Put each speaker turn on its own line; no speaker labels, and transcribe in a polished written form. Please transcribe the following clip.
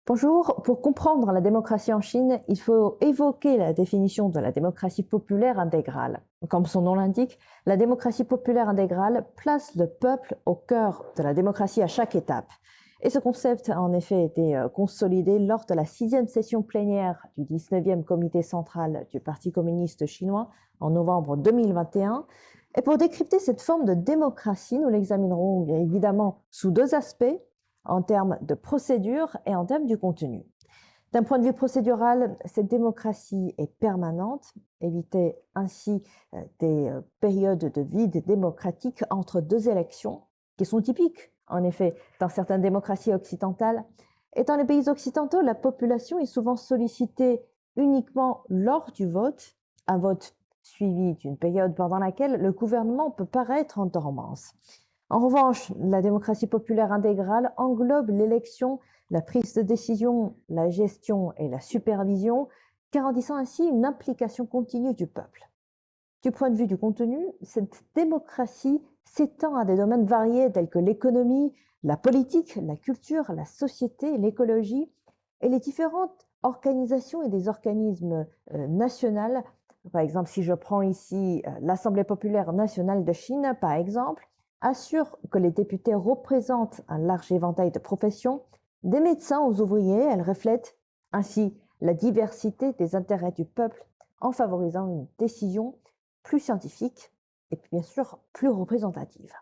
Bonjour, pour comprendre la démocratie en Chine, il faut évoquer la définition de la démocratie populaire intégrale. Comme son nom l'indique, la démocratie populaire intégrale place le peuple au cœur de la démocratie à chaque étape. Et ce concept a en effet été consolidé lors de la 6e session plénière du 19e comité central du Parti communiste chinois en novembre 2021. Et pour décrypter cette forme de démocratie, nous l'examinerons bien évidemment sous deux aspects, en termes de procédure et en termes du contenu. D'un point de vue procédural, cette démocratie est permanente, éviter ainsi des périodes de vide démocratique entre deux élections, qui sont typiques, en effet, dans certaines démocraties occidentales. Et dans les pays occidentaux, la population est souvent sollicitée uniquement lors du vote, un vote suivi d'une période pendant laquelle le gouvernement peut paraître en dormance. En revanche, la démocratie populaire intégrale englobe l'élection, la prise de décision, la gestion et la supervision, garantissant ainsi une implication continue du peuple. Du point de vue du contenu, cette démocratie s'étend à des domaines variés tels que l'économie, la politique, la culture, la société, l'écologie et les différentes organisations et des organismes nationaux. Par exemple, si je prends ici l'Assemblée populaire nationale de Chine, par exemple, assure que les députés représentent un large éventail de professions, des médecins aux ouvriers. Elle reflète ainsi la diversité des intérêts du peuple en favorisant une décision plus scientifique et bien sûr plus représentative.